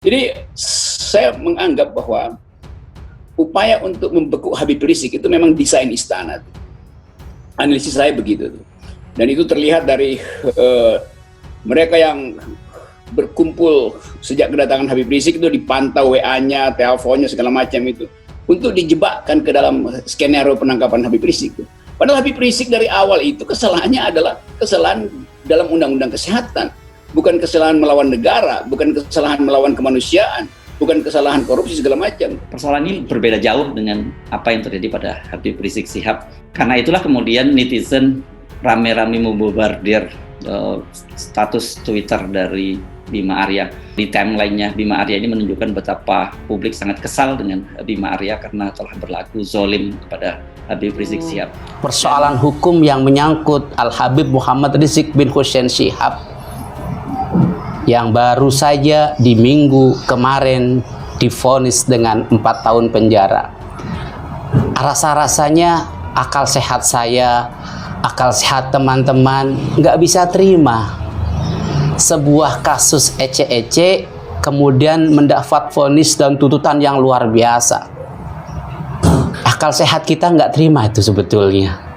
Jadi saya menganggap bahwa upaya untuk membekuk Habib Rizik itu memang desain istana. Analisis saya begitu. Dan itu terlihat dari mereka yang berkumpul sejak kedatangan Habib Rizik itu dipantau WA-nya, teleponnya, segala macam itu. Untuk dijebakkan ke dalam skenario penangkapan Habib Rizik. Padahal Habib Rizik dari awal itu kesalahannya adalah kesalahan dalam undang-undang kesehatan. Bukan kesalahan melawan negara, bukan kesalahan melawan kemanusiaan, bukan kesalahan korupsi segala macam. Persoalan ini berbeda jauh dengan apa yang terjadi pada Habib Rizik Syihab. Karena itulah kemudian netizen rame-rame membobardir status Twitter dari Bima Arya. Di timeline-nya Bima Arya ini menunjukkan betapa publik sangat kesal dengan Bima Arya karena telah berlaku zolim kepada Habib Rizik Syihab. Persoalan hukum yang menyangkut Al-Habib Muhammad Rizik bin Hussein Syihab yang baru saja di minggu kemarin divonis dengan 4 tahun penjara. Rasa-rasanya akal sehat saya, akal sehat teman-teman nggak bisa terima sebuah kasus ece-ece kemudian mendapat vonis dan tuntutan yang luar biasa. Akal sehat kita nggak terima itu sebetulnya.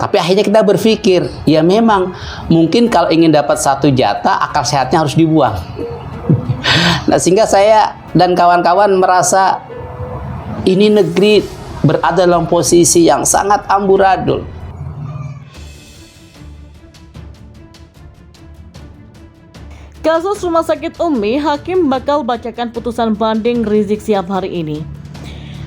Tapi akhirnya kita berpikir, ya memang mungkin kalau ingin dapat satu jatah, akal sehatnya harus dibuang. Nah, sehingga saya dan kawan-kawan merasa ini negeri berada dalam posisi yang sangat amburadul. Kasus Rumah Sakit Umi, Hakim bakal bacakan putusan banding Rizik Syihab hari ini.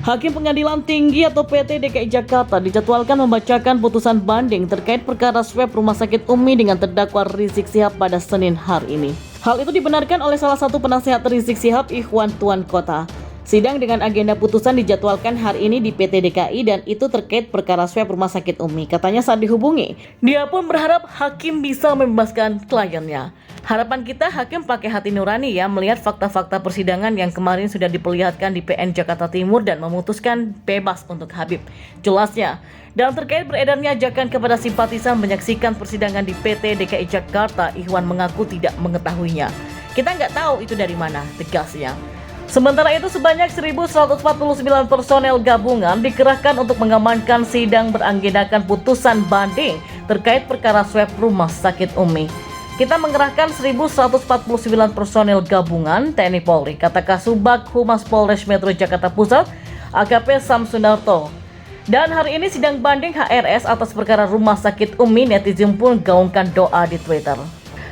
Hakim Pengadilan Tinggi atau PT DKI Jakarta dijadwalkan membacakan putusan banding terkait perkara swab Rumah Sakit Umi dengan terdakwa Rizik Syihab pada Senin hari ini. Hal itu dibenarkan oleh salah satu penasehat Rizik Syihab, Ikhwan Tuan Kota. Sidang dengan agenda putusan dijadwalkan hari ini di PT DKI dan itu terkait perkara swab Rumah Sakit Umi. Katanya saat dihubungi, dia pun berharap hakim bisa membebaskan kliennya. Harapan kita hakim pakai hati nurani ya melihat fakta-fakta persidangan yang kemarin sudah diperlihatkan di PN Jakarta Timur dan memutuskan bebas untuk Habib. Jelasnya, dan terkait beredarnya ajakan kepada simpatisan menyaksikan persidangan di PT DKI Jakarta, Ikhwan mengaku tidak mengetahuinya. Kita nggak tahu itu dari mana, tegasnya. Sementara itu sebanyak 1.149 personel gabungan dikerahkan untuk mengamankan sidang beragendakan putusan banding terkait perkara swab Rumah Sakit Umi. Kita mengerahkan 1.149 personel gabungan TNI Polri, kata Kasubag Humas Polres Metro Jakarta Pusat, AKP Samsunarto. Dan hari ini sidang banding HRS atas perkara Rumah Sakit Umi, netizen pun gaungkan doa di Twitter.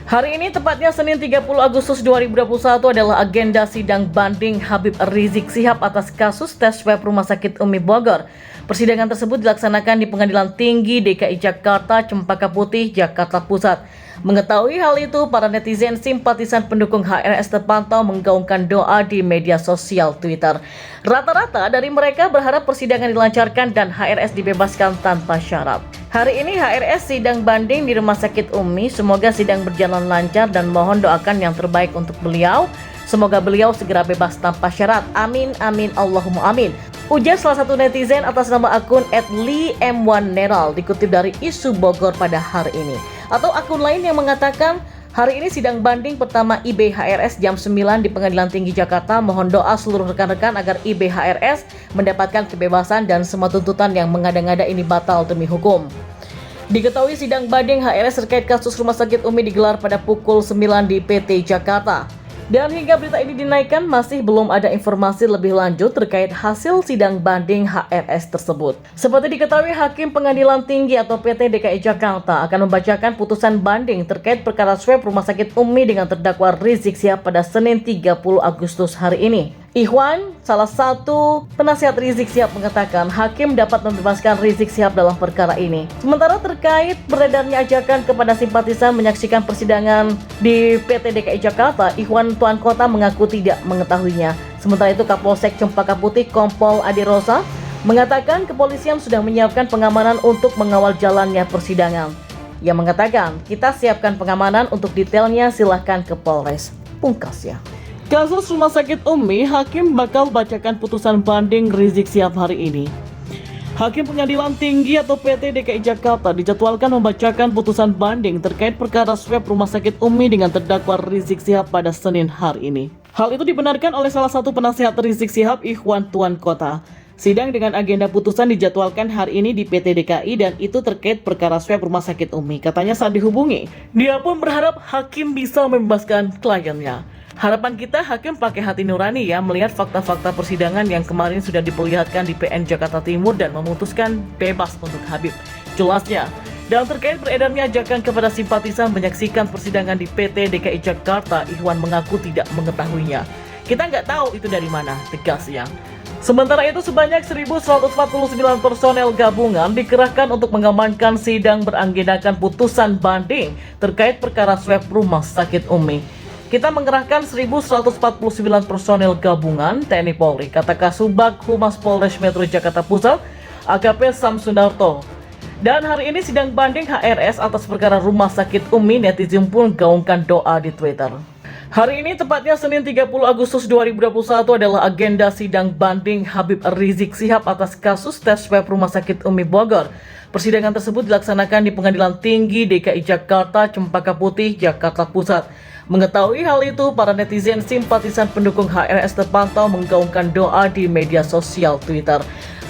Hari ini tepatnya Senin 30 Agustus 2021 adalah agenda sidang banding Habib Rizik Syihab atas kasus tes swab Rumah Sakit Umi Bogor. Persidangan tersebut dilaksanakan di Pengadilan Tinggi DKI Jakarta, Cempaka Putih, Jakarta Pusat. Mengetahui hal itu, para netizen simpatisan pendukung HRS terpantau menggaungkan doa di media sosial Twitter. Rata-rata dari mereka berharap persidangan dilancarkan dan HRS dibebaskan tanpa syarat. Hari ini HRS sidang banding di Rumah Sakit Umi. Semoga sidang berjalan lancar dan mohon doakan yang terbaik untuk beliau. Semoga beliau segera bebas tanpa syarat. Amin, amin, Allahumma amin. Ujar salah satu netizen atas nama akun @lim1neral dikutip dari Isu Bogor pada hari ini. Atau akun lain yang mengatakan, hari ini sidang banding pertama IBHRS jam 9 di Pengadilan Tinggi Jakarta. Mohon doa seluruh rekan-rekan agar IBHRS mendapatkan kebebasan dan semua tuntutan yang mengada-ngada ini batal demi hukum. Diketahui sidang banding HRS terkait kasus Rumah Sakit Umi digelar pada pukul 9 di PT Jakarta. Dan hingga berita ini dinaikkan masih belum ada informasi lebih lanjut terkait hasil sidang banding HRS tersebut. Seperti diketahui, Hakim Pengadilan Tinggi atau PT DKI Jakarta akan membacakan putusan banding terkait perkara swab Rumah Sakit Umi dengan terdakwa Rizik Syihab pada Senin 30 Agustus hari ini. Ikhwan, salah satu penasihat Rizik Syihab, mengatakan hakim dapat membebaskan Rizik Syihab dalam perkara ini. Sementara terkait beredarnya ajakan kepada simpatisan menyaksikan persidangan di PT DKI Jakarta, Ikhwan Tuan Kota mengaku tidak mengetahuinya. Sementara itu Kapolsek Cempaka Putih Kompol Adi Rosa mengatakan kepolisian sudah menyiapkan pengamanan untuk mengawal jalannya persidangan. Ia mengatakan, kita siapkan pengamanan untuk detailnya silahkan ke Polres. Pungkasnya. Kasus Rumah Sakit Umi, hakim bakal bacakan putusan banding Rizik Syihab hari ini. Hakim Pengadilan Tinggi atau PT DKI Jakarta dijadwalkan membacakan putusan banding terkait perkara swab Rumah Sakit Umi dengan terdakwa Rizik Syihab pada Senin hari ini. Hal itu dibenarkan oleh salah satu penasihat Rizik Syihab, Ikhwan Tuan Kota. Sidang dengan agenda putusan dijadwalkan hari ini di PT DKI dan itu terkait perkara swab Rumah Sakit Umi. Katanya saat dihubungi, dia pun berharap hakim bisa membebaskan kliennya. Harapan kita hakim pakai hati nurani ya melihat fakta-fakta persidangan yang kemarin sudah diperlihatkan di PN Jakarta Timur dan memutuskan bebas untuk Habib. Jelasnya, dan terkait beredarnya ajakan kepada simpatisan menyaksikan persidangan di PT DKI Jakarta, Ikhwan mengaku tidak mengetahuinya. Kita nggak tahu itu dari mana, tegasnya. Sementara itu sebanyak 1.149 personel gabungan dikerahkan untuk mengamankan sidang beragendakan putusan banding terkait perkara swab Rumah Sakit Umi. Kita mengerahkan 1.149 personel gabungan TNI Polri, kata Kasubag Humas Polres Metro Jakarta Pusat, AKP Samsundarto. Dan hari ini sidang banding HRS atas perkara Rumah Sakit Umi, netizen pun gaungkan doa di Twitter. Hari ini tepatnya Senin 30 Agustus 2021 adalah agenda sidang banding Habib Rizik Syihab atas kasus tes swab Rumah Sakit Umi Bogor. Persidangan tersebut dilaksanakan di Pengadilan Tinggi DKI Jakarta, Cempaka Putih, Jakarta Pusat. Mengetahui hal itu, para netizen simpatisan pendukung HRS terpantau menggaungkan doa di media sosial Twitter.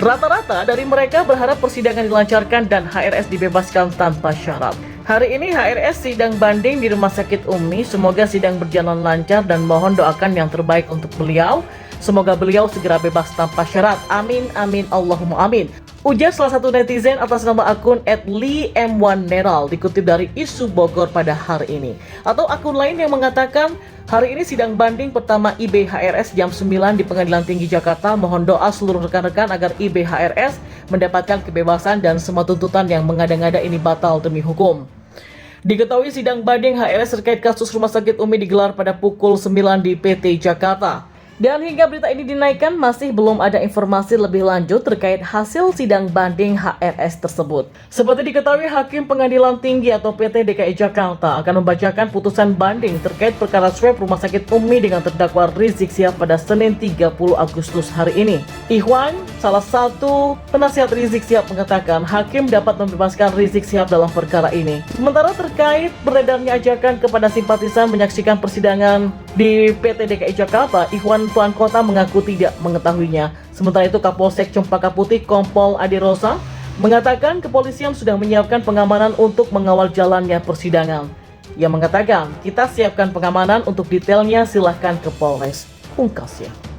Rata-rata dari mereka berharap persidangan dilancarkan dan HRS dibebaskan tanpa syarat. Hari ini HRS sidang banding di Rumah Sakit Umi. Semoga sidang berjalan lancar dan mohon doakan yang terbaik untuk beliau. Semoga beliau segera bebas tanpa syarat. Amin, amin, Allahumma amin. Ujar salah satu netizen atas nama akun @lim1neral dikutip dari Isu Bogor pada hari ini. Atau akun lain yang mengatakan, hari ini sidang banding pertama IBHRS jam 9 di Pengadilan Tinggi Jakarta. Mohon doa seluruh rekan-rekan agar IBHRS mendapatkan kebebasan dan semua tuntutan yang mengada-ngada ini batal demi hukum. Diketahui sidang banding HRS terkait kasus Rumah Sakit Umi digelar pada pukul 9 di PT Jakarta. Dan hingga berita ini dinaikkan masih belum ada informasi lebih lanjut terkait hasil sidang banding HRS tersebut. Seperti diketahui, Hakim Pengadilan Tinggi atau PT DKI Jakarta akan membacakan putusan banding terkait perkara swab Rumah Sakit Umi dengan terdakwa Rizik Syihab pada Senin 30 Agustus hari ini. Ikhwan, salah satu penasihat Rizik Syihab, mengatakan hakim dapat membebaskan Rizik Syihab dalam perkara ini. Sementara terkait beredarnya ajakan kepada simpatisan menyaksikan persidangan di PT DKI Jakarta, Ikhwan Tuan Kota mengaku tidak mengetahuinya. Sementara itu Kapolsek Cempaka Putih Kompol Adi Rosa mengatakan kepolisian sudah menyiapkan pengamanan untuk mengawal jalannya persidangan. Ia mengatakan, kita siapkan pengamanan untuk detailnya silahkan ke Polres, pungkasnya.